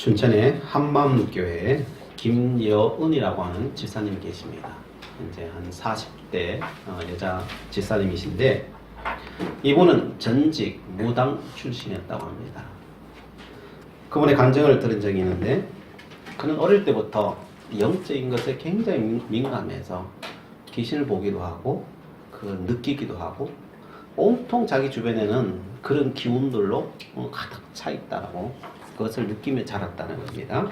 춘천의 한마음교회에 김여은이라고 하는 집사님이 계십니다. 이제 한 40대 여자 집사님이신데 이분은 전직 무당 출신이었다고 합니다. 그분의 간증을 들은 적이 있는데 그는 어릴 때부터 영적인 것에 굉장히 민감해서 귀신을 보기도 하고 느끼기도 하고 온통 자기 주변에는 그런 기운들로 가득 차 있다라고 그것을 느끼며 자랐다는 겁니다.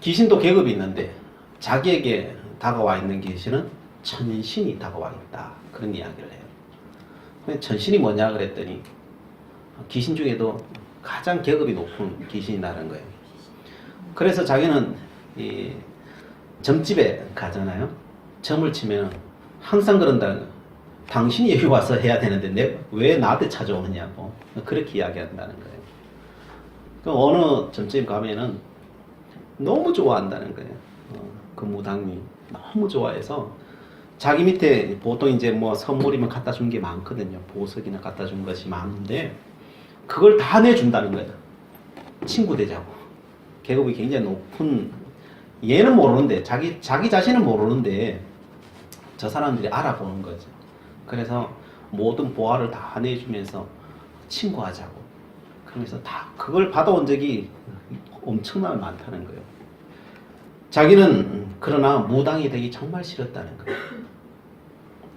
귀신도 계급이 있는데 자기에게 다가와 있는 귀신은 천신이 다가와 있다, 그런 이야기를 해요. 천신이 뭐냐 그랬더니 귀신 중에도 가장 계급이 높은 귀신이라는 거예요. 그래서 자기는 이 점집에 가잖아요. 점을 치면 항상 그런다는 거예요. 당신이 여기 와서 해야 되는데 왜 나한테 찾아오느냐고 그렇게 이야기한다는 거예요. 어느 점집 가면은 너무 좋아한다는 거예요. 그 무당이 너무 좋아해서 자기 밑에 보통 이제 뭐 선물이면 갖다 준 게 많거든요. 보석이나 갖다 준 것이 많은데 그걸 다 내준다는 거예요. 친구 되자고. 계급이 굉장히 높은, 얘는 모르는데 자기 자신은 모르는데 저 사람들이 알아보는 거죠. 그래서 모든 보화를 다 내주면서 친구하자고. 그래서 다 그걸 받아온 적이 엄청나게 많다는 거예요. 자기는 그러나 무당이 되기 정말 싫었다는 거예요.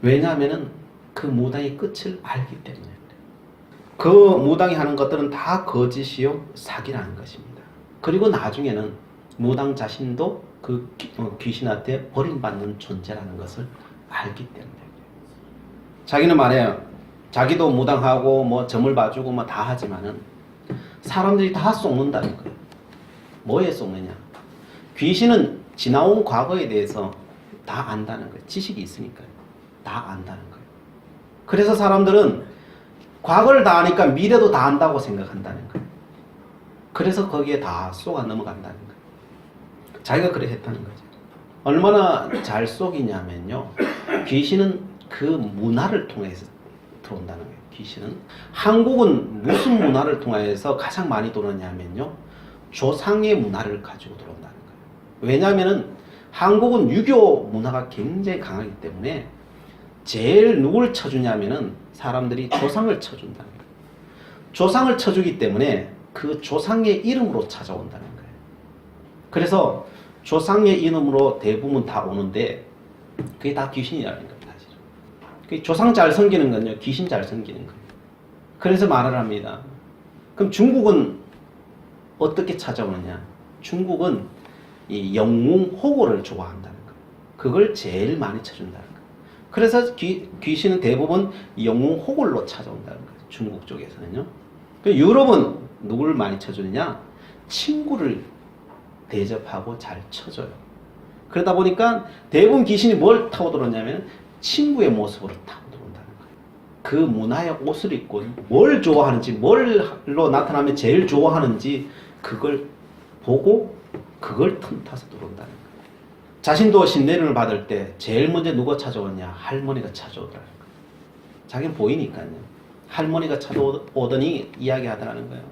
왜냐하면 그 무당의 끝을 알기 때문에. 그 무당이 하는 것들은 다 거짓이요 사기라는 것입니다. 그리고 나중에는 무당 자신도 그 귀신한테 버림받는 존재라는 것을 알기 때문에. 자기는 말해요. 자기도 무당하고 뭐 점을 봐주고 뭐 다 하지만은 사람들이 다 속는다는 거예요. 뭐에 속느냐? 귀신은 지나온 과거에 대해서 다 안다는 거예요. 지식이 있으니까요. 다 안다는 거예요. 그래서 사람들은 과거를 다 아니까 미래도 다 안다고 생각한다는 거예요. 그래서 거기에 다 속아 넘어간다는 거예요. 자기가 그래 했다는 거죠. 얼마나 잘 속이냐면요. 귀신은 그 문화를 통해서 들어온다는 거예요. 귀신은. 한국은 무슨 문화를 통해서 가장 많이 들어오냐면요. 조상의 문화를 가지고 들어온다는 거예요. 왜냐하면 한국은 유교 문화가 굉장히 강하기 때문에 제일 누굴 쳐주냐면은 사람들이 조상을 쳐준다는 거예요. 조상을 쳐주기 때문에 그 조상의 이름으로 찾아온다는 거예요. 그래서 조상의 이름으로 대부분 다 오는데 그게 다 귀신이라는 거예요. 조상 잘 섬기는 건요, 귀신 잘 섬기는 거예요. 그래서 말을 합니다. 그럼 중국은 어떻게 찾아오느냐? 중국은 이 영웅호고를 좋아한다는 거예요. 그걸 제일 많이 쳐준다는 거예요. 그래서 귀신은 대부분 영웅호골로 찾아온다는 거예요. 중국 쪽에서는요. 유럽은 누구를 많이 쳐주느냐? 친구를 대접하고 잘 쳐줘요. 그러다 보니까 대부분 귀신이 뭘 타고 들어오냐면 친구의 모습으로 타고 들어온다는 거예요. 그 문화의 옷을 입고 뭘 좋아하는지, 뭘로 나타나면 제일 좋아하는지 그걸 보고 그걸 틈타서 들어온다는 거예요. 자신도 신내림을 받을 때 제일 먼저 누가 찾아오냐? 할머니가 찾아오더라는 거예요. 자기는 보이니까요. 할머니가 찾아오더니 이야기하더라는 거예요.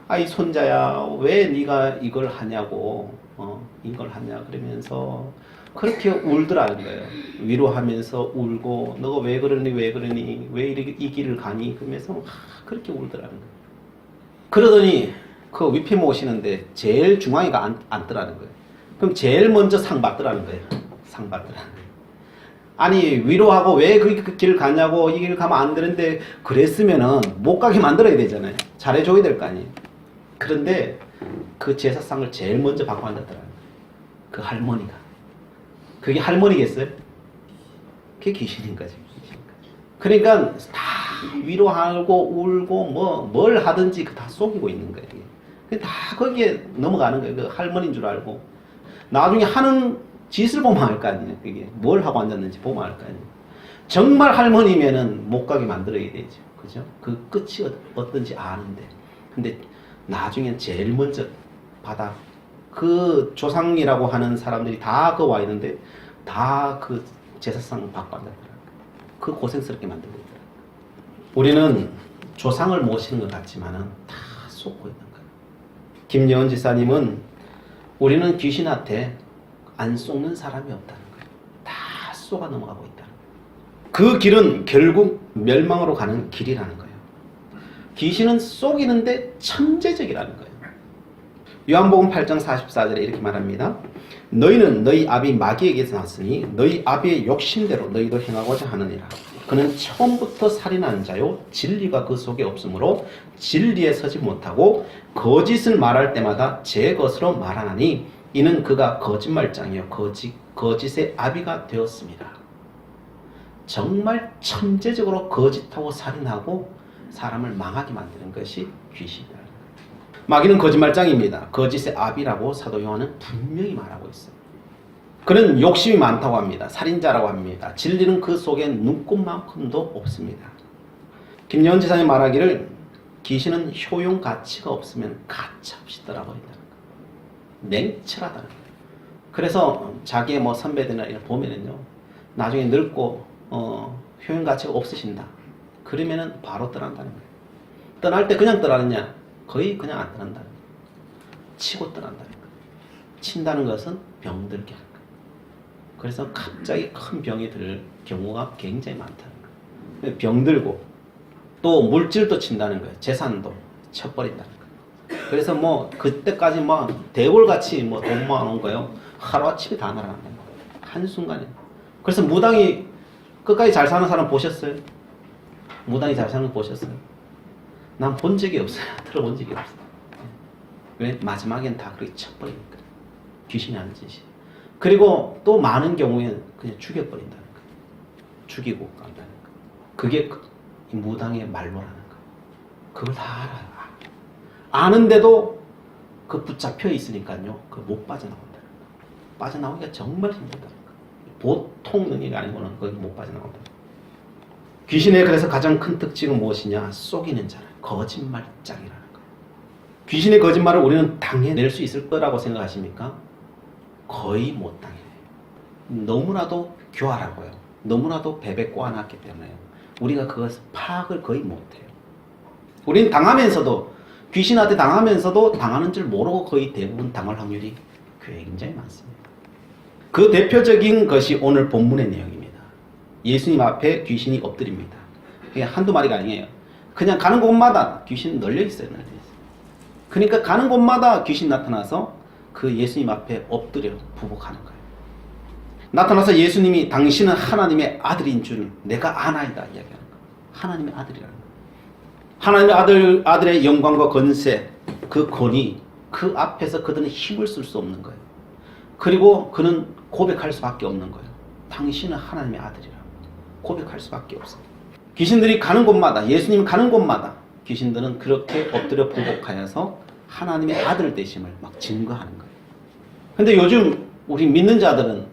아이 손자야, 왜 네가 이걸 하냐고, 이걸 하냐 그러면서 그렇게 울더라는 거예요. 위로하면서 울고, 너가 왜 그러니 왜 이렇게 이 길을 가니 그러면서 그렇게 울더라는 거예요. 그러더니 그 위패 모시는데 제일 중앙에가 앉더라는 거예요. 그럼 제일 먼저 상 받더라는 거예요. 상 받더라는 거예요. 아니 위로하고 왜 그 길 가냐고, 이 길 가면 안 되는데 그랬으면은 못 가게 만들어야 되잖아요. 잘해줘야 될 거 아니에요. 그런데 그 제사상을 제일 먼저 받고 앉았더라는 거예요. 그 할머니가. 그게 할머니겠어요? 그게 귀신인 거지. 그러니까 다 위로하고 울고 뭘 하든지 다 속이고 있는 거예요. 다 거기에 넘어가는 거예요. 그 할머니인 줄 알고. 나중에 하는 짓을 보면 알 거 아니에요. 그게 뭘 하고 앉았는지 보면 알 거 아니에요. 정말 할머니면은 못 가게 만들어야 되죠. 그죠? 그 끝이 어떤지 아는데. 근데 나중엔 제일 먼저 받아. 그 조상이라고 하는 사람들이 다 그 와 있는데 다 그 제사상 받고 앉았더라고요. 그 고생스럽게 만들고 있더라고요. 우리는 조상을 모시는 것 같지만은 다 속고 있는 거예요. 김여은 지사님은 우리는 귀신한테 안 속는 사람이 없다는 거예요. 다 쏘가 넘어가고 있다는 거예요. 그 길은 결국 멸망으로 가는 길이라는 거예요. 귀신은 속이는데 천재적이라는 거예요. 요한복음 8장 44절에 이렇게 말합니다. 너희는 너희 아비 마귀에게서 났으니 너희 아비의 욕심대로 너희도 행하고자 하느니라. 그는 처음부터 살인하는 자요 진리가 그 속에 없으므로 진리에 서지 못하고 거짓을 말할 때마다 제 것으로 말하나니 이는 그가 거짓말장이요 거짓의 아비가 되었습니다. 정말 천재적으로 거짓하고 살인하고 사람을 망하게 만드는 것이 귀신이다. 마귀는 거짓말장입니다. 거짓의 아비라고 사도 요한은 분명히 말하고 있어요. 그는 욕심이 많다고 합니다. 살인자라고 합니다. 진리는 그 속에 눈꽃만큼도 없습니다. 김여은 지사님 말하기를 귀신은 효용 가치가 없으면 가차없이 떠나버린다는 거예요. 냉철하다는 거예요. 그래서 자기의 뭐 선배들이나 이런 보면은요, 나중에 늙고 효용 가치가 없으신다. 그러면은 바로 떠난다는 거예요. 떠날 때 그냥 떠나느냐? 거의 그냥 안 떠난다는 거예요. 치고 떠난다는 거예요. 친다는 것은 병들게 하는 거예요. 그래서 갑자기 큰 병이 들 경우가 굉장히 많다는 거예요. 병들고 또 물질도 친다는 거예요. 재산도 쳐버린다는 거예요. 그래서 뭐 그때까지 막 대골같이 뭐 돈 모아놓은 거예요. 하루아침에 다 날아간다는 거예요. 한순간에. 그래서 무당이 끝까지 잘 사는 사람 보셨어요? 무당이 잘 사는 거 보셨어요? 난 본 적이 없어요. 들어본 적이 없어요. 왜? 마지막엔 다 그렇게 쳐버리니까. 귀신이 하는 짓이. 그리고 또 많은 경우에는 그냥 죽여버린다는 거예요. 죽이고 간다는 거예요. 그게 무당의 말로라는 거예요. 그걸 다 알아요. 아는데도 그 붙잡혀 있으니까요. 그 못 빠져나온다는 거예요. 빠져나오기가 정말 힘들다는 거예요. 보통 능력이 아니고는 거기 못 빠져나온다는 거예요. 귀신의 그래서 가장 큰 특징은 무엇이냐? 속이는 자라. 거짓말장이라는 거예요. 귀신의 거짓말을 우리는 당해낼 수 있을 거라고 생각하십니까? 거의 못 당해요. 너무나도 교활하고요. 너무나도 베베 꼬아놨기 때문에 우리가 그것을 파악을 거의 못해요. 우리는 당하면서도 귀신한테 당하면서도 당하는 줄 모르고 거의 대부분 당할 확률이 굉장히 많습니다. 그 대표적인 것이 오늘 본문의 내용입니다. 예수님 앞에 귀신이 엎드립니다. 그게 한두 마리가 아니에요. 그냥 가는 곳마다 귀신 널려 있어요. 널려 있어요. 그러니까 가는 곳마다 귀신 나타나서 그 예수님 앞에 엎드려 부복하는 거예요. 나타나서 예수님이 당신은 하나님의 아들인 줄 내가 아나이다 이야기하는 거예요. 하나님의 아들이라는 거예요. 하나님의 아들의 영광과 권세, 그 권위, 그 앞에서 그들은 힘을 쓸 수 없는 거예요. 그리고 그는 고백할 수밖에 없는 거예요. 당신은 하나님의 아들이라고 고백할 수밖에 없어요. 귀신들이 가는 곳마다, 예수님 가는 곳마다 귀신들은 그렇게 엎드려 부복하여서 하나님의 아들 되심을 막 증거하는 거예요. 근데 요즘 우리 믿는 자들은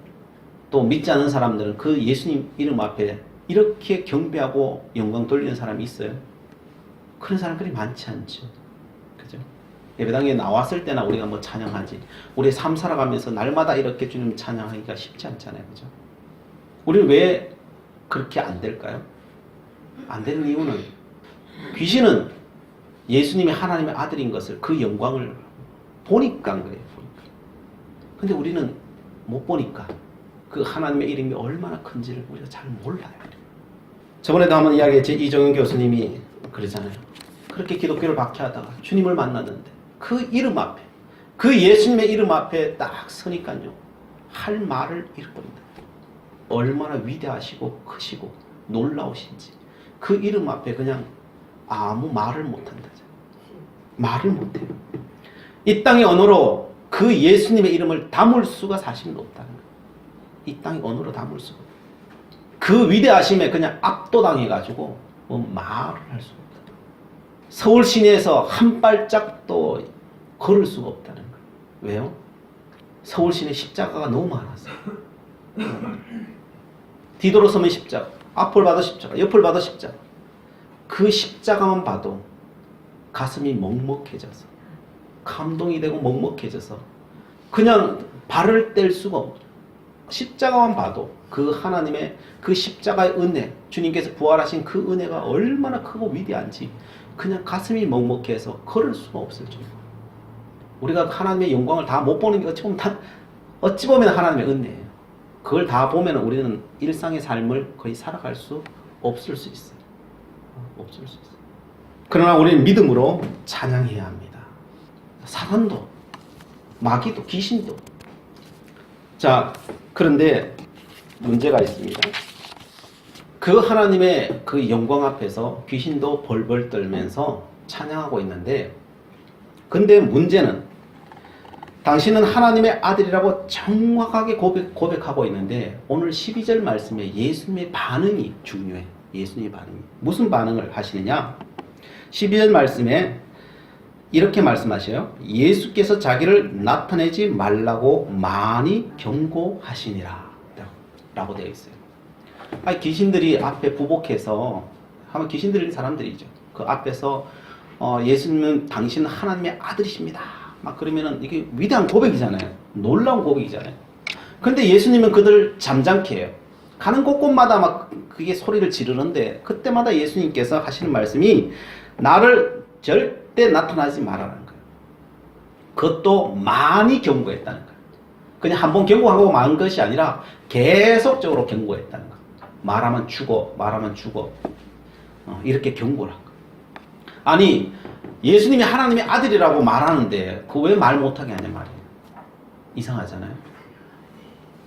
또 믿지 않는 사람들은 그 예수님 이름 앞에 이렇게 경배하고 영광 돌리는 사람이 있어요? 그런 사람들이 많지 않죠. 그죠? 예배당에 나왔을 때나 우리가 뭐 찬양하지. 우리 삶 살아가면서 날마다 이렇게 주님 찬양하기가 쉽지 않잖아요. 그죠? 우리는 왜 그렇게 안 될까요? 안 되는 이유는 귀신은 예수님이 하나님의 아들인 것을 그 영광을 보니까 그래요. 보니까. 근데 우리는 못 보니까 그 하나님의 이름이 얼마나 큰지를 우리가 잘 몰라요. 저번에도 한번 이야기했지. 이정윤 교수님이 그러잖아요. 그렇게 기독교를 박해하다가 주님을 만났는데 그 이름 앞에, 그 예수님의 이름 앞에 딱 서니까요. 할 말을 잃어버린다. 얼마나 위대하시고 크시고 놀라우신지 그 이름 앞에 그냥 아무 말을 못한다. 말을 못해요. 이 땅의 언어로 그 예수님의 이름을 담을 수가 사실은 없다는 거예요. 이 땅의 언어로 담을 수가 없어요. 그 위대하심에 그냥 압도당해가지고 뭐 말을 할 수가 없다. 서울 시내에서 한 발짝도 걸을 수가 없다는 거예요. 왜요? 서울 시내 십자가가 너무 많았어요. 뒤돌아서면 십자가, 앞을 봐도 십자가, 옆을 봐도 십자가. 그 십자가만 봐도 가슴이 먹먹해져서 감동이 되고 먹먹해져서 그냥 발을 뗄 수가 없죠. 십자가만 봐도 그 하나님의 그 십자가의 은혜, 주님께서 부활하신 그 은혜가 얼마나 크고 위대한지 그냥 가슴이 먹먹해서 걸을 수가 없을 정도. 우리가 하나님의 영광을 다 못 보는 게 어찌 보면 하나님의 은혜예요. 그걸 다 보면 우리는 일상의 삶을 거의 살아갈 수 없을 수 있어요. 없을 수 있어요. 그러나 우리는 믿음으로 찬양해야 합니다. 사단도, 마귀도, 귀신도. 자, 그런데 문제가 있습니다. 그 하나님의 그 영광 앞에서 귀신도 벌벌 떨면서 찬양하고 있는데, 근데 문제는 당신은 하나님의 아들이라고 정확하게 고백하고 있는데, 오늘 12절 말씀에 예수님의 반응이 중요해. 예수님의 반응이. 무슨 반응을 하시느냐? 12절 말씀에 이렇게 말씀하셔요. 예수께서 자기를 나타내지 말라고 많이 경고하시니라 라고 되어 있어요. 아니, 귀신들이 앞에 부복해서, 하면 귀신 들린 사람들이죠. 그 앞에서 예수님은 당신은 하나님의 아들이십니다. 막 그러면은 이게 위대한 고백이잖아요. 놀라운 고백이잖아요. 근데 예수님은 그들 잠잠케 해요. 가는 곳곳마다 막 그게 소리를 지르는데, 그때마다 예수님께서 하시는 말씀이 나를 절대 나타나지 말라는 거예요. 그것도 많이 경고했다는 거예요. 그냥 한번 경고하고 만 것이 아니라 계속적으로 경고했다는 거예요. 말하면 죽어, 말하면 죽어. 이렇게 경고를 한 거예요. 아니, 예수님이 하나님의 아들이라고 말하는데 그 왜 말 못하게 하냐 말이에요. 이상하잖아요.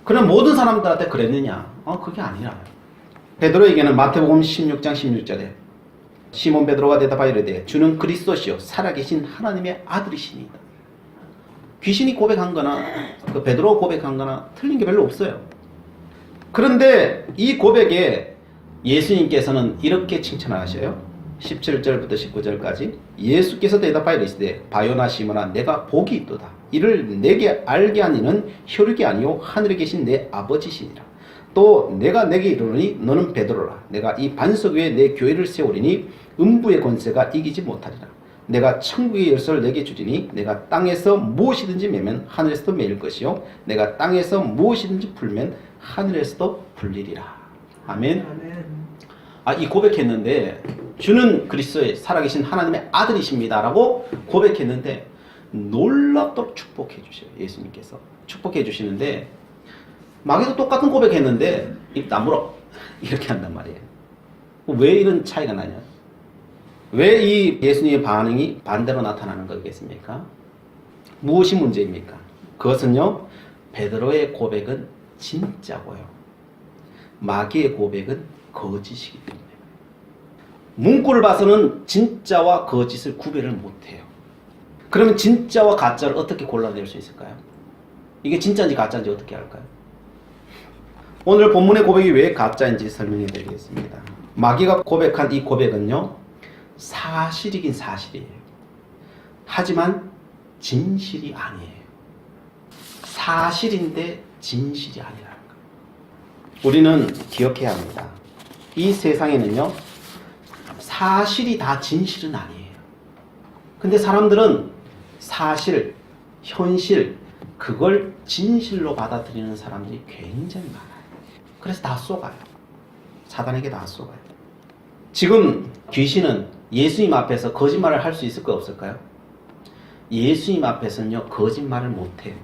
그럼 모든 사람들한테 그랬느냐? 그게 아니라. 베드로에게는 마태복음 16장 16절에 시몬 베드로가 대답하여 이르되 주는 그리스도시요 살아계신 하나님의 아들이시니이다. 귀신이 고백한 거나 그 베드로가 고백한 거나 틀린 게 별로 없어요. 그런데 이 고백에 예수님께서는 이렇게 칭찬하셔요. 17절부터 19절까지 예수께서 대답하여 이르시되 바요나 시몬아 내가 복이 있도다. 이를 내게 알게 한 이는 혈육이 아니요 하늘에 계신 내 아버지시니라. 또 내가 내게 이르노니 너는 베드로라. 내가 이 반석 위에 내 교회를 세우리니 음부의 권세가 이기지 못하리라. 내가 천국의 열쇠를 내게 주리니 내가 땅에서 무엇이든지 매면 하늘에서도 매일 것이요 내가 땅에서 무엇이든지 풀면 하늘에서도 풀리리라. 아멘. 이 고백했는데 주는 그리스도의 살아계신 하나님의 아들이십니다 라고 고백했는데 놀랍도록 축복해 주셔요. 예수님께서 축복해 주시는데, 마귀도 똑같은 고백했는데 입 다물어 이렇게 한단 말이에요. 왜 이런 차이가 나냐? 왜 이 예수님의 반응이 반대로 나타나는 거겠습니까? 무엇이 문제입니까? 그것은요, 베드로의 고백은 진짜고요, 마귀의 고백은 거짓이기 때문에. 문구를 봐서는 진짜와 거짓을 구별을 못해요. 그러면 진짜와 가짜를 어떻게 골라낼 수 있을까요? 이게 진짜인지 가짜인지 어떻게 할까요? 오늘 본문의 고백이 왜 가짜인지 설명해 드리겠습니다. 마귀가 고백한 이 고백은요, 사실이긴 사실이에요. 하지만 진실이 아니에요. 사실인데 진실이 아니라는 거예요. 우리는 기억해야 합니다. 이 세상에는요, 사실이 다 진실은 아니에요. 근데 사람들은 사실, 현실, 그걸 진실로 받아들이는 사람들이 굉장히 많아요. 그래서 다 속아요. 사단에게 다 속아요. 지금 귀신은 예수님 앞에서 거짓말을 할 수 있을까요, 없을까요? 예수님 앞에서는요, 거짓말을 못해요.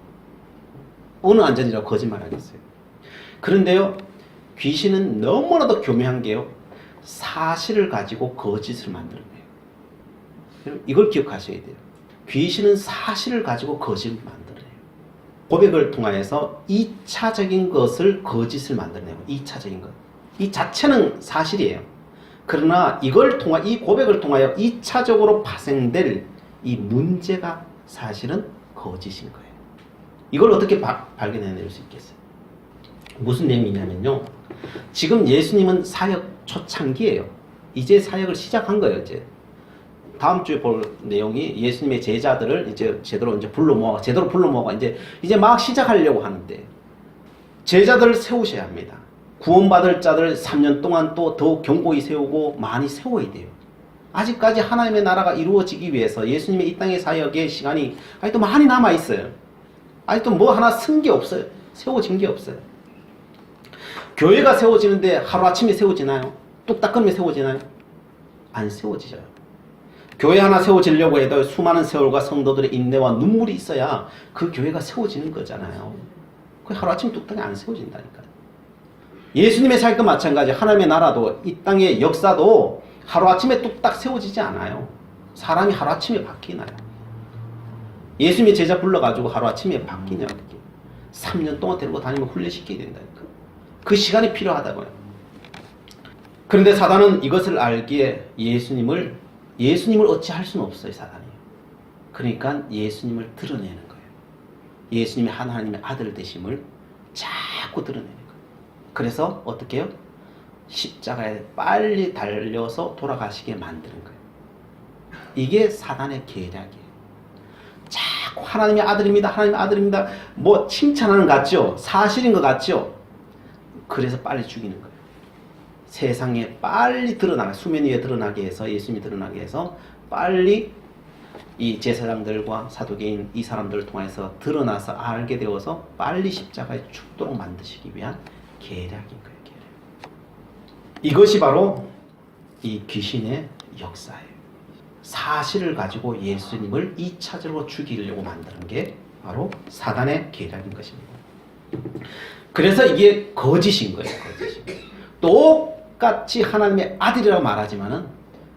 어느 안전이라고 거짓말 하겠어요. 그런데요, 귀신은 너무나도 교묘한 게요, 사실을 가지고 거짓을 만들어내요. 이걸 기억하셔야 돼요. 귀신은 사실을 가지고 거짓을 만들어내요. 고백을 통하여서 2차적인 것을 거짓을 만들어내요. 2차적인 것. 이 자체는 사실이에요. 그러나 이걸 통하, 이 고백을 통하여 2차적으로 파생될 이 문제가 사실은 거짓인 거예요. 이걸 어떻게 발견해낼 수 있겠어요? 무슨 내용이냐면요, 지금 예수님은 사역 초창기예요. 이제 사역을 시작한 거예요. 이제 다음 주에 볼 내용이 예수님의 제자들을 이제 제대로 불러 모아 이제 막 시작하려고 하는데, 제자들을 세우셔야 합니다. 구원받을 자들 3년 동안 또 더욱 견고히 세우고 많이 세워야 돼요. 아직까지 하나님의 나라가 이루어지기 위해서 예수님의 이 땅의 사역의 시간이 아직도 많이 남아 있어요. 아직도 뭐 하나 쓴 게 없어요. 세워진 게 없어요. 교회가 세워지는데 하루아침에 세워지나요? 뚝딱 끊으면 세워지나요? 안 세워지죠. 교회 하나 세워지려고 해도 수많은 세월과 성도들의 인내와 눈물이 있어야 그 교회가 세워지는 거잖아요. 그 하루아침 뚝딱이 안 세워진다니까요. 예수님의 삶과 마찬가지. 하나님의 나라도 이 땅의 역사도 하루아침에 뚝딱 세워지지 않아요. 사람이 하루아침에 바뀌나요? 예수님의 제자 불러가지고 하루아침에 바뀌냐고. 3년 동안 데리고 다니면 훈련시켜야 된다니까. 그 시간이 필요하다고요. 그런데 사단은 이것을 알기에 예수님을 어찌할 수는 없어요, 사단이. 그러니까 예수님을 드러내는 거예요. 예수님이 하나님의 아들 되심을 자꾸 드러내는 거예요. 그래서 어떻게 해요? 십자가에 빨리 달려서 돌아가시게 만드는 거예요. 이게 사단의 계략이에요. 자꾸 하나님의 아들입니다. 하나님의 아들입니다. 뭐 칭찬하는 것 같죠? 사실인 것 같죠? 그래서 빨리 죽이는 거예요. 세상에 빨리 드러나게, 수면 위에 드러나게 해서, 예수님이 드러나게 해서 빨리 이 제사장들과 사두개인 이 사람들을 통해서 드러나서 알게 되어서 빨리 십자가에 죽도록 만드시기 위한 계략인 거예요. 계략. 이것이 바로 이 귀신의 역사예요. 사실을 가지고 예수님을 2차적으로 죽이려고 만드는 게 바로 사단의 계략인 것입니다. 그래서 이게 거짓인 거예요. 거짓인 거예요. 똑같이 하나님의 아들이라고 말하지만은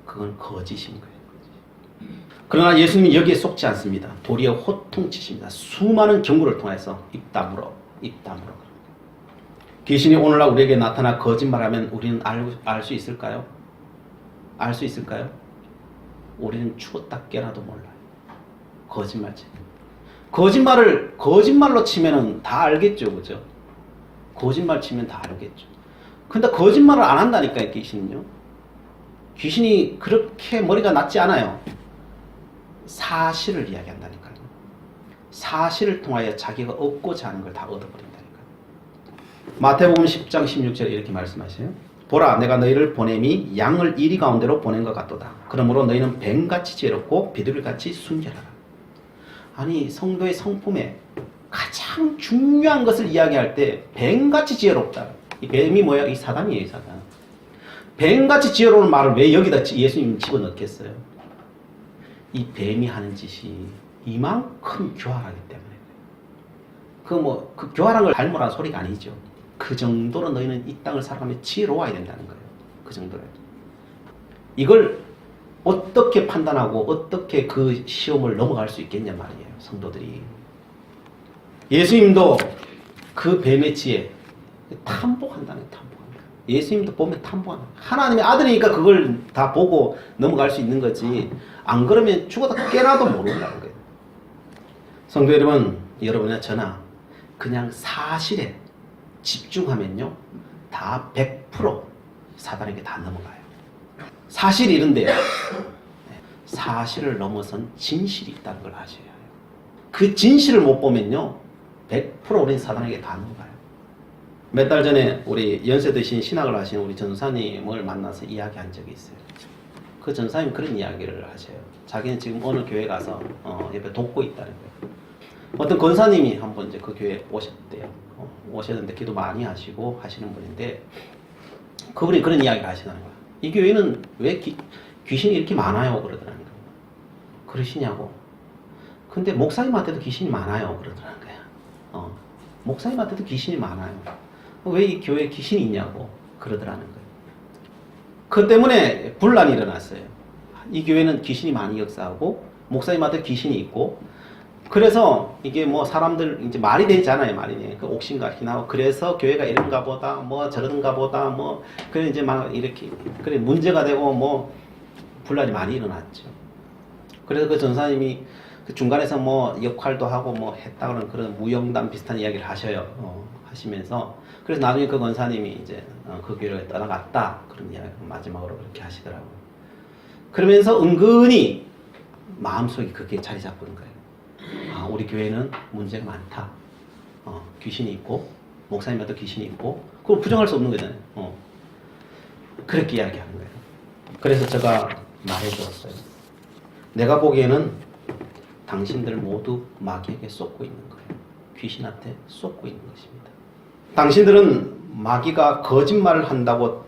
그건 거짓인 거예요. 그러나 예수님이 여기에 속지 않습니다. 도리어 호통치십니다. 수많은 경고를 통해서 입 다물어. 귀신이 오늘날 우리에게 나타나 거짓말하면 우리는 알 수 있을까요? 알 수 있을까요? 우리는 죽었다 깨나도 몰라요. 거짓말로 치면은 다 알겠죠, 그죠? 거짓말 치면 다 알겠죠. 근데 거짓말을 안 한다니까요, 귀신은요. 귀신이 그렇게 머리가 낮지 않아요. 사실을 이야기한다니까요. 사실을 통하여 자기가 얻고자 하는 걸 다 얻어버린다니까요. 마태복음 10장 16절에 이렇게 말씀하세요. 보라, 내가 너희를 보냄이 양을 이리 가운데로 보낸 것 같도다. 그러므로 너희는 뱀같이 지혜롭고 비둘기같이 순결하라. 아니, 성도의 성품에 가장 중요한 것을 이야기할 때 뱀같이 지혜롭다. 이 뱀이 뭐야? 이 사단이에요, 사단. 뱀같이 지혜로운 말을 왜 여기다 예수님 집어넣겠어요? 이 뱀이 하는 짓이 이만큼 교활하기 때문에. 그 교활한 걸 닮으라는 소리가 아니죠. 그 정도로 너희는 이 땅을 살아가며 지혜로워야 된다는 거예요. 그 정도로. 이걸 어떻게 판단하고 어떻게 그 시험을 넘어갈 수 있겠냐 말이에요. 성도들이. 예수님도 그 뱀의 지혜 탐복한다는 거예요. 탐복한다. 예수님도 보면 탐복한다. 하나님의 아들이니까 그걸 다 보고 넘어갈 수 있는 거지. 안 그러면 죽어도 깨나도 모른다는 거예요. 성도 여러분, 여러분이나 저나 그냥 사실에 집중하면요, 다 100% 사단에게 다 넘어가요. 사실이 이런데요. 사실을 넘어선 진실이 있다는 걸 아셔야 해요. 그 진실을 못 보면요, 100% 우리는 사단에게 다 넘어가요. 몇 달 전에 우리 연세 드신 신학을 하시는 우리 전사님을 만나서 이야기한 적이 있어요. 그 전사님 그런 이야기를 하셔요. 자기는 지금 어느 교회 가서 옆에 돕고 있다는 거예요. 어떤 권사님이 한번 이제 그 교회에 오셨대요. 오셨는데 기도 많이 하시고 하시는 분인데 그분이 그런 이야기를 하시다는 거예요. 이 교회는 왜 귀신이 이렇게 많아요? 그러더라는 거예요. 그러시냐고. 근데 목사님한테도 귀신이 많아요. 그러더라는 거예요. 목사님한테도 귀신이 많아요. 왜 이 교회에 귀신이 있냐고 그러더라는 거예요. 그 때문에 분란이 일어났어요. 이 교회는 귀신이 많이 역사하고 목사님한테 귀신이 있고, 그래서 이게 뭐 사람들 이제 말이 되잖아요. 말이 돼. 그 옥신각신하고 그래서 교회가 이런가 보다 뭐 저런가 보다 뭐 그래 이제 막 이렇게 그래 문제가 되고 뭐 분란이 많이 일어났죠. 그래서 그 전사님이 그 중간에서 뭐 역할도 하고 뭐 했다고는 그런 무용담 비슷한 이야기를 하셔요. 하시면서 그래서 나중에 그 권사님이 이제 그 교회를 떠나갔다 그런 이야기 마지막으로 그렇게 하시더라고요. 그러면서 은근히 마음속에 그게 자리 잡는 거예요. 아, 우리 교회는 문제가 많다. 귀신이 있고 목사님한테 귀신이 있고 그걸 부정할 수 없는 거잖아요. 그렇게 이야기하는 거예요. 그래서 제가 말해주었어요. 내가 보기에는 당신들 모두 마귀에게 쏟고 있는 거예요. 귀신한테 쏟고 있는 것입니다. 당신들은 마귀가 거짓말을 한다고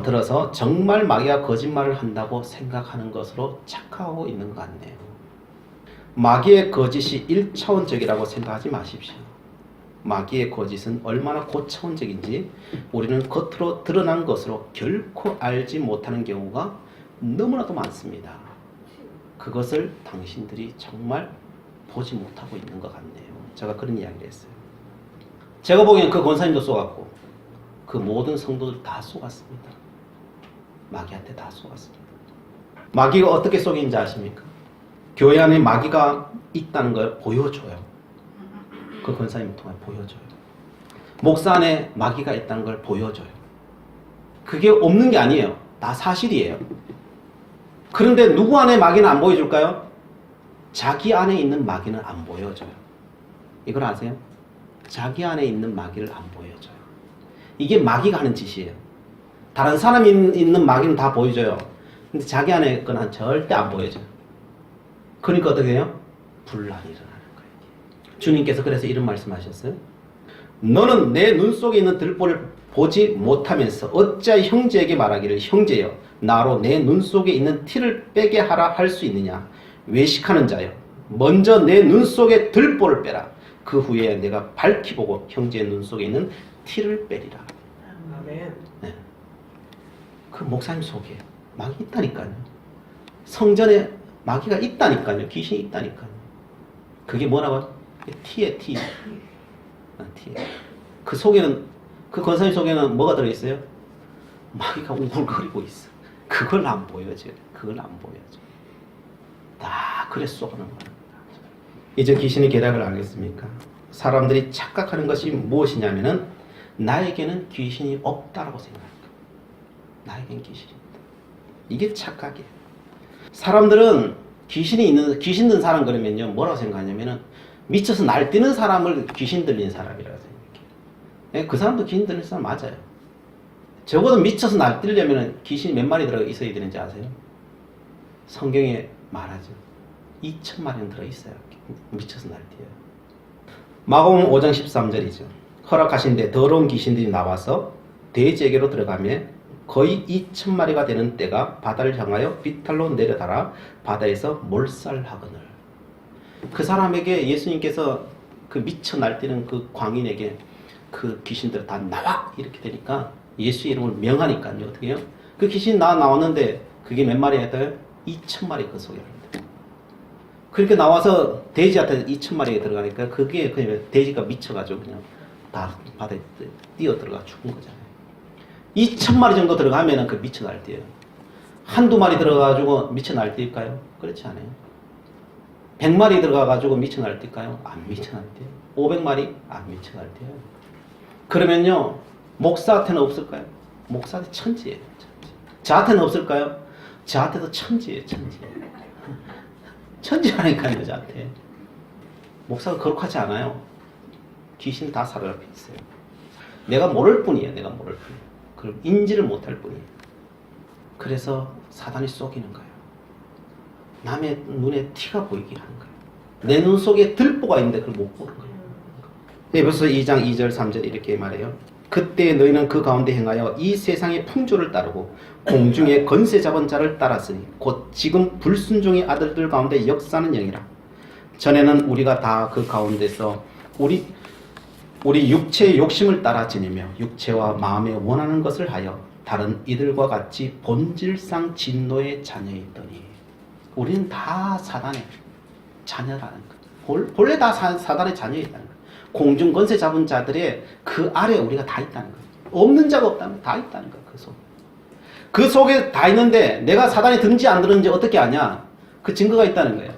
들어서 정말 마귀가 거짓말을 한다고 생각하는 것으로 착각하고 있는 것 같네요. 마귀의 거짓이 1차원적이라고 생각하지 마십시오. 마귀의 거짓은 얼마나 고차원적인지 우리는 겉으로 드러난 것으로 결코 알지 못하는 경우가 너무나도 많습니다. 그것을 당신들이 정말 보지 못하고 있는 것 같네요. 제가 그런 이야기를 했어요. 제가 보기엔 그 권사님도 쏘았고 그 모든 성도들 다 쏘았습니다. 마귀한테 다 쏘았습니다. 마귀가 어떻게 쏘기인지 아십니까? 교회 안에 마귀가 있다는 걸 보여줘요. 그 권사님을 통해 보여줘요. 목사 안에 마귀가 있다는 걸 보여줘요. 그게 없는 게 아니에요. 다 사실이에요. 그런데 누구 안에 마귀는 안 보여줄까요? 자기 안에 있는 마귀는 안 보여줘요. 이걸 아세요? 자기 안에 있는 마귀를 안 보여줘요. 이게 마귀가 하는 짓이에요. 다른 사람이 있는 마귀는 다 보여줘요. 근데 자기 안에 거는 절대 안 보여줘요. 그러니까 어떻게 해요? 분란이 일어나는 거예요. 주님께서 그래서 이런 말씀하셨어요. 너는 내 눈 속에 있는 들보를 보지 못하면서 어찌하여 형제에게 말하기를 형제여 나로 내 눈 속에 있는 티를 빼게 하라 할 수 있느냐. 외식하는 자여 먼저 내 눈 속에 들보를 빼라. 그 후에 내가 밝히 보고 형제의 눈 속에 있는 티를 빼리라. 아멘. 네. 그 목사님 속에 마귀 있다니까요. 성전에 마귀가 있다니까요. 귀신이 있다니까요. 그게 뭐라고요? 티에 티. 티. 그 속에는 그 권사님 속에는 뭐가 들어있어요? 마귀가 우글거리고 있어. 그걸 안 보여줘요. 그걸 안 보여줘. 다 그래 쏘는 거예요. 이제 귀신의 계략을 알겠습니까? 사람들이 착각하는 것이 무엇이냐면은 나에게는 귀신이 없다라고 생각합니다. 나에겐 귀신이 없다. 이게 착각이에요. 사람들은 귀신 든 사람 그러면요 뭐라고 생각하냐면은 미쳐서 날뛰는 사람을 귀신 들린 사람이라고 생각해요. 그 사람도 귀신 들린 사람 맞아요. 적어도 미쳐서 날뛰려면 귀신이 몇 마리 들어 있어야 되는지 아세요? 성경에 말하죠. 2,000마리는 들어 있어요. 미쳐서 날뛰어요. 마가복음 5장 13절이죠. 허락하신데 더러운 귀신들이 나와서 돼지에게로 들어가며 거의 2,000마리가 되는 때가 바다를 향하여 비탈로 내려달아 바다에서 몰살하거늘. 그 사람에게 예수님께서 그 미쳐 날뛰는 그 광인에게 그 귀신들 다 나와 이렇게 되니까 예수 이름을 명하니까요. 어떻게 해요? 그 귀신 나왔는데 그게 몇 마리였어요? 2,000마리 그 속에. 그렇게 나와서 돼지한테 2,000마리가 들어가니까 그게 그냥 돼지가 미쳐가지고 그냥 다 바다에 뛰어 들어가 죽은 거잖아요. 2,000마리 정도 들어가면은 그 미쳐 날뛰어요. 한두 마리 들어가가지고 미쳐 날뛸까요? 그렇지 않아요. 100마리 들어가가지고 미쳐 날뛸까요? 안 미쳐 날뛰어요. 500마리? 안 미쳐 날뛰어요. 그러면요, 목사한테는 없을까요? 목사한테 천지예요. 천지. 저한테는 없을까요? 저한테도 천지예요. 천지. 천지라니까요, 저한테. 목사가 거룩하지 않아요. 귀신 다 사로잡혀 있어요. 내가 모를 뿐이에요. 내가 모를 뿐이에요. 그럼 인지를 못할 뿐이에요. 그래서 사단이 속이는 거예요. 남의 눈에 티가 보이게 하는 거예요. 내 눈 속에 들보가 있는데 그걸 못 보는 거예요. 에베소 2장 2절 3절 이렇게 말해요. 그때 너희는 그 가운데 행하여 이 세상의 풍조를 따르고 공중의 건세 잡은 자를 따랐으니 곧 지금 불순종의 아들들 가운데 역사하는 영이라. 전에는 우리가 다 그 가운데서 우리 육체의 욕심을 따라 지니며 육체와 마음에 원하는 것을 하여 다른 이들과 같이 본질상 진노의 자녀이더니. 우리는 다 사단의 자녀라는 거. 본래 다 사단의 자녀이다는 거예요. 공중 건세 잡은 자들의 그 아래에 우리가 다 있다는 거예요. 없는 자가 없다는 거예요. 다 있다는 거예요. 그 속에 다 있는데 내가 사단에 들은지 안 들은지 어떻게 아냐? 그 증거가 있다는 거예요.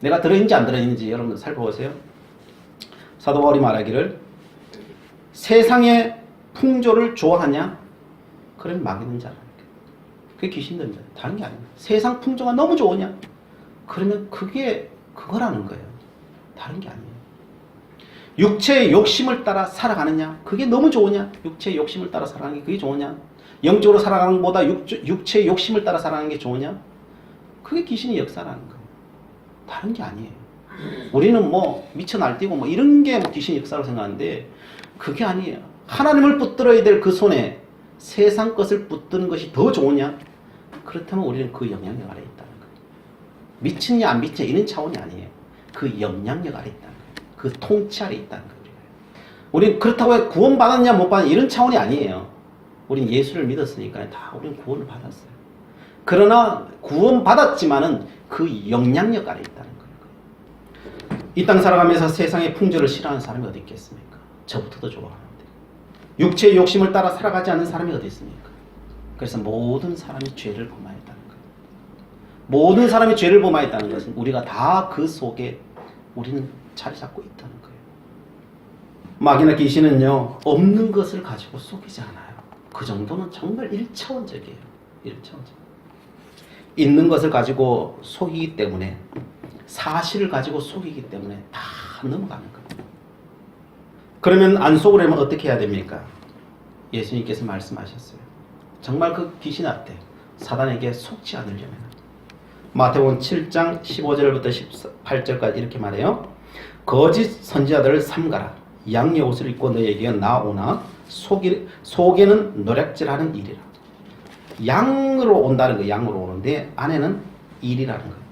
내가 들어있는지 안 들어있는지 여러분들 살펴보세요. 사도 바울이 말하기를 세상의 풍조를 좋아하냐? 그러면 마귀는 자라는 거예요. 그게 귀신 들린 자. 다른 게 아닙니다. 세상 풍조가 너무 좋으냐? 그러면 그게 그거라는 거예요. 다른 게 아니에요. 육체의 욕심을 따라 살아가느냐? 그게 너무 좋으냐? 육체의 욕심을 따라 살아가는 게 그게 좋으냐? 영적으로 살아가는 것보다 육체의 욕심을 따라 살아가는 게 좋으냐? 그게 귀신의 역사라는 거예요. 다른 게 아니에요. 우리는 뭐 미쳐 날뛰고 뭐 이런 게 뭐 귀신의 역사라고 생각하는데 그게 아니에요. 하나님을 붙들어야 될 그 손에 세상 것을 붙드는 것이 더 좋으냐? 그렇다면 우리는 그 영향력 아래 있다는 거예요. 미치냐 안 미치냐 이런 차원이 아니에요. 그 영향력 아래 있다는 거예요. 그 통치 아래 있다는 거예요. 우린 그렇다고 구원받았냐 못 받았냐 이런 차원이 아니에요. 우린 예수를 믿었으니까 다 우린 구원을 받았어요. 그러나 구원받았지만은 그 영향력 아래 있다는 거예요. 이 땅 살아가면서 세상의 풍조를 싫어하는 사람이 어디 있겠습니까? 저부터도 좋아하는데. 육체의 욕심을 따라 살아가지 않는 사람이 어디 있습니까? 그래서 모든 사람이 죄를 범하였다는 거예요. 모든 사람이 죄를 범하였다는 것은 우리가 다 그 속에 우리는 자리 잡고 있다는 거예요. 마귀나 귀신은요, 없는 것을 가지고 속이지 않아요. 그 정도는 정말 1차원적이에요. 1차원적. 있는 것을 가지고 속이기 때문에, 사실을 가지고 속이기 때문에 다 넘어가는 거예요. 그러면 안 속으려면 어떻게 해야 됩니까? 예수님께서 말씀하셨어요. 정말 그 귀신한테, 사단에게 속지 않으려면. 마태복음 7장 15절부터 18절까지 이렇게 말해요. 거짓 선지자들을 삼가라. 양의 옷을 입고 너에게 나오나 속에는 노략질하는 일이라. 양으로 온다는 거예요. 양으로 오는데 안에는 일이라는 거예요.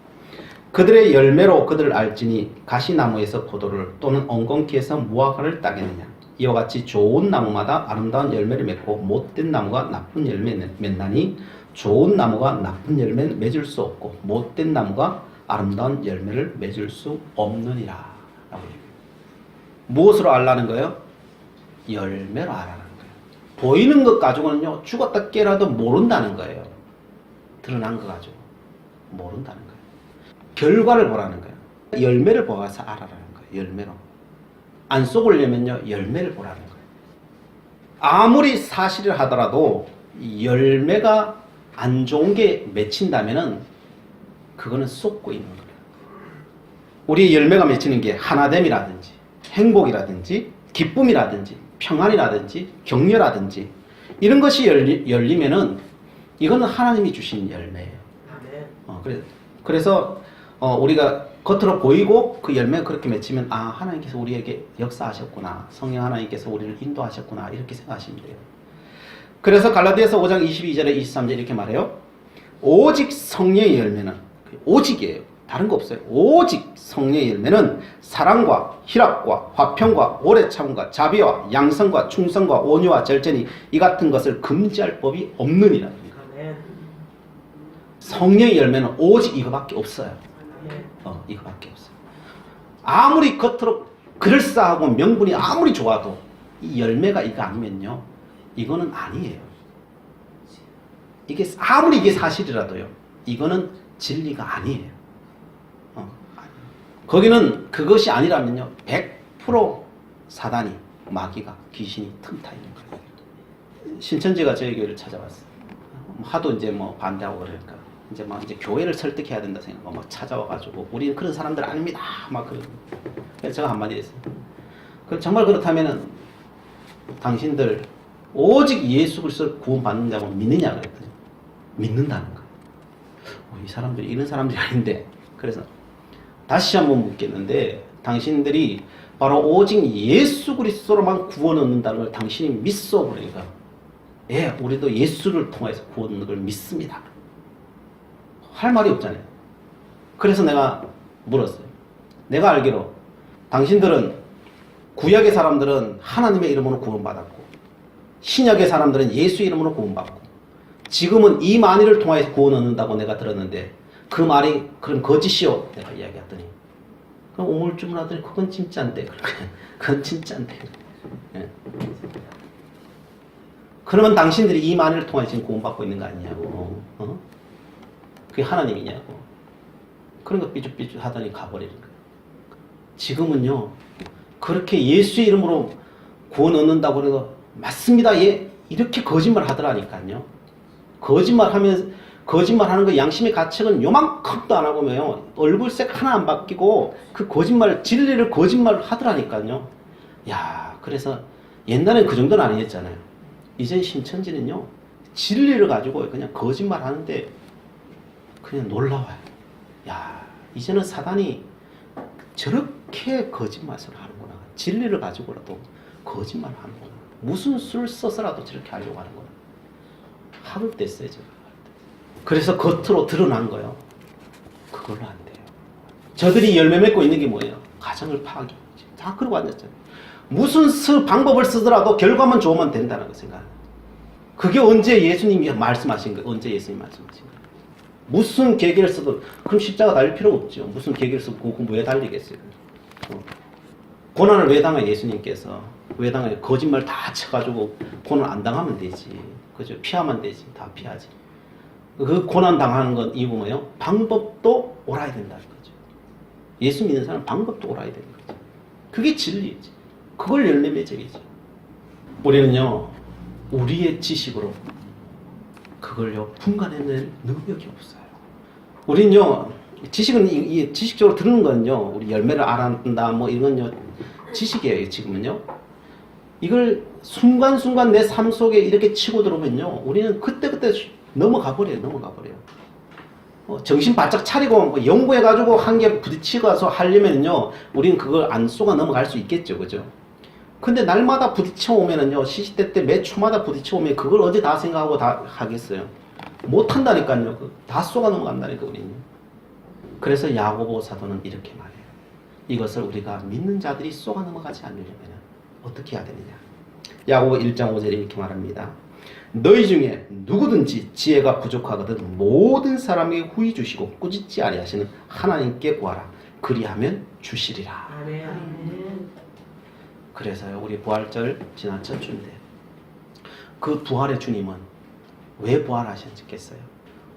그들의 열매로 그들을 알지니 가시나무에서 포도를 또는 엉겅퀴에서 무화과를 따겠느냐. 이와 같이 좋은 나무마다 아름다운 열매를 맺고 못된 나무가 나쁜 열매를 맺나니 좋은 나무가 나쁜 열매를 맺을 수 없고 못된 나무가 아름다운 열매를 맺을 수 없느니라. 라고 얘기해요. 무엇으로 알라는 거예요? 열매로 알라는 거예요. 보이는 것 가지고는요, 죽었다 깨라도 모른다는 거예요. 드러난 것 가지고 모른다는 거예요. 결과를 보라는 거예요. 열매를 보아서 알아라는 거예요. 열매로. 안 속으려면요, 열매를 보라는 거예요. 아무리 사실을 하더라도 열매가 안 좋은 게 맺힌다면은 그거는 쏟고 있는 거예요. 우리 열매가 맺히는 게 하나됨이라든지 행복이라든지 기쁨이라든지 평안이라든지 격려라든지 이런 것이 열리면은 이거는 하나님이 주신 열매예요. 그래서 우리가 겉으로 보이고 그 열매가 그렇게 맺히면 아, 하나님께서 우리에게 역사하셨구나, 성령 하나님께서 우리를 인도하셨구나, 이렇게 생각하시면 돼요. 그래서 갈라디아서 5장 22절에 23절 이렇게 말해요. 오직 성령의 열매는, 오직이에요. 다른 거 없어요. 오직 성령의 열매는 사랑과 희락과 화평과 오래 참음과 자비와 양성과 충성과 온유와 절제니 이 같은 것을 금지할 법이 없느니라. 성령의 열매는 오직 이거밖에 없어요. 이거밖에 없어요. 아무리 겉으로 그럴싸하고 명분이 아무리 좋아도 이 열매가 이거 아니면요, 이거는 아니에요. 이게 아무리 이게 사실이라도요, 이거는 진리가 아니에요. 거기는 그것이 아니라면요, 100% 사단이, 마귀가, 귀신이 틈타 있는 거예요. 신천지가 저희 교회를 찾아왔어요. 하도 이제 뭐 반대하고 그러니까 이제 교회를 설득해야 된다 생각하고 막 찾아와가지고 우리는 그런 사람들 아닙니다. 막 그러고. 그래서 제가 한마디 했어요. 정말 그렇다면은 당신들 오직 예수 그리스도를 구원받는 자고 믿느냐 그랬더니 믿는다는 거예요. 이 사람들이 이런 사람들이 아닌데. 그래서 다시 한번 묻겠는데 당신들이 바로 오직 예수 그리스도로만 구원 얻는다는 걸 당신이 믿어? 그러니까 예, 우리도 예수를 통해서 구원 얻는 걸 믿습니다. 할 말이 없잖아요. 그래서 내가 물었어요. 내가 알기로 당신들은 구약의 사람들은 하나님의 이름으로 구원받았고 신약의 사람들은 예수 이름으로 구원받고 지금은 이 만일을 통해서 구원 얻는다고 내가 들었는데 그 말이 그럼 거짓이요? 내가 이야기했더니 그럼 우물쭈물하더니 그건 진짜인데 그건 진짜인데 예. 그러면 당신들이 이 만일을 통해 지금 구원받고 있는 거 아니냐고. 그게 하나님이냐고. 그런 거 삐죽삐죽 하더니 가버리는 거예요. 지금은요, 그렇게 예수의 이름으로 구원 얻는다고 해도 맞습니다. 예, 이렇게 거짓말 하더라니까요. 거짓말하는 거 양심의 가책은 요만큼도 안 하고요. 얼굴색 하나 안 바뀌고 그 거짓말, 진리를 거짓말 하더라니까요. 야, 그래서 옛날엔 그 정도는 아니었잖아요. 이제 신천지는요, 진리를 가지고 그냥 거짓말 하는데 그냥 놀라워요. 야, 이제는 사단이 저렇게 거짓말을 하는구나. 진리를 가지고라도 거짓말을 하는구나. 무슨 수를 써서라도 저렇게 하려고 하는구나. 파를 뗐어요. 제가. 그래서 겉으로 드러난 거예요. 그걸로 안 돼요. 저들이 열매 맺고 있는 게 뭐예요? 가정을 파괴. 다 그러고 앉았잖아요. 무슨 방법을 쓰더라도 결과만 좋으면 된다는 거 생각해요. 그게 언제 예수님이 말씀하신 거예요? 언제 예수님이 말씀하신 거예요? 무슨 계기를 써도 그럼 십자가 달릴 필요 없죠. 무슨 계기를 쓰고 그럼 왜 달리겠어요? 고난을 왜 당해 예수님께서? 왜 당해? 거짓말 다 쳐가지고 고난 안 당하면 되지. 그죠? 피하면 되지. 다 피하지. 그 고난 당하는 건 이유가 뭐예요? 방법도 옳아야 된다는 거죠. 예수 믿는 사람은 방법도 옳아야 되는 거죠. 그게 진리지. 그걸 열매 맺어야지. 우리는요, 우리의 지식으로 그걸요 분간해낼 능력이 없어요. 우리는요, 지식은 지식적으로 듣는 건요, 우리 열매를 알아낸다 뭐 이건요 지식이에요. 지금은요, 이걸 순간순간 내 삶 속에 이렇게 치고 들어오면요, 우리는 그때그때 넘어가 버려요. 정신 바짝 차리고 뭐 연구해가지고 한 개 부딪히고서 하려면요, 우리는 그걸 안 쏘가 넘어갈 수 있겠죠, 그죠? 근데 날마다 부딪혀 오면은요, 시시때때 매 초마다 부딪혀 오면 그걸 어디 다 생각하고 다 하겠어요? 못 한다니까요. 다 쏘가 넘어간다니까 우리는. 그래서 야고보 사도는 이렇게 말해요. 이것을 우리가 믿는 자들이 쏘가 넘어가지 않으려면 어떻게 해야 되느냐? 야고보 1장 5절에 이렇게 말합니다. 너희 중에 누구든지 지혜가 부족하거든 모든 사람에게 후히 주시고 꾸짖지 아니하시는 하나님께 구하라. 그리하면 주시리라. 아멘. 그래서요, 우리 부활절 지난 첫 주인데 그 부활의 주님은 왜 부활하셨겠어요?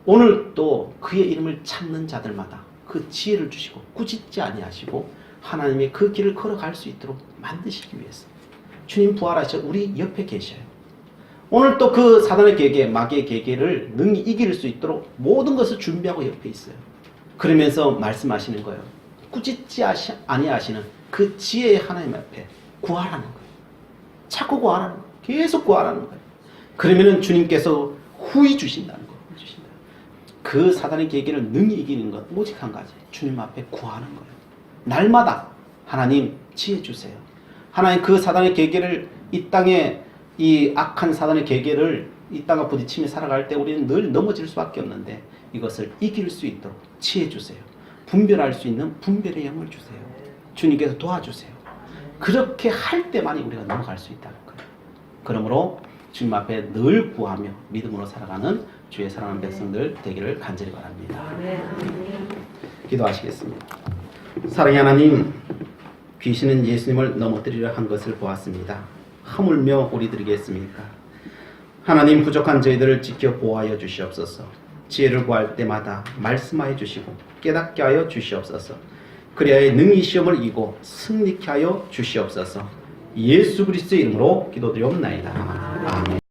오늘 또 그의 이름을 찾는 자들마다 그 지혜를 주시고 꾸짖지 아니하시고 하나님의 그 길을 걸어갈 수 있도록 만드시기 위해서 주님 부활하셔 우리 옆에 계셔요. 오늘 또 그 사단의 계계, 마귀의 계계를 능히 이길 수 있도록 모든 것을 준비하고 옆에 있어요. 그러면서 말씀하시는 거예요. 꾸짖지 아니하시는 그 지혜의 하나님 앞에 구하라는 거예요. 자꾸 구하라는 거예요. 계속 구하라는 거예요. 그러면은 주님께서 후히 주신다는 거예요. 그 사단의 계계를 능히 이기는 것 오직 한 가지. 주님 앞에 구하는 거예요. 날마다 하나님 지혜 주세요. 하나님 그 사단의 계계를 이 땅에 이 악한 사단의 계계를 이 땅에 부딪히며 살아갈 때 우리는 늘 넘어질 수밖에 없는데 이것을 이길 수 있도록 지혜 주세요. 분별할 수 있는 분별의 영을 주세요. 주님께서 도와주세요. 그렇게 할 때만이 우리가 넘어갈 수 있다는 거예요. 그러므로 주님 앞에 늘 구하며 믿음으로 살아가는 주의 사랑하는 백성들 되기를 간절히 바랍니다. 기도하시겠습니다. 사랑의 하나님, 귀신은 예수님을 넘어뜨리려 한 것을 보았습니다. 하물며 우리들이겠습니까? 하나님, 부족한 저희들을 지켜 보호하여 주시옵소서. 지혜를 구할 때마다 말씀하여 주시고 깨닫게 하여 주시옵소서. 그리하여 능히 시험을 이기고 승리케 하여 주시옵소서. 예수 그리스도의 이름으로 기도드리옵나이다. 아멘.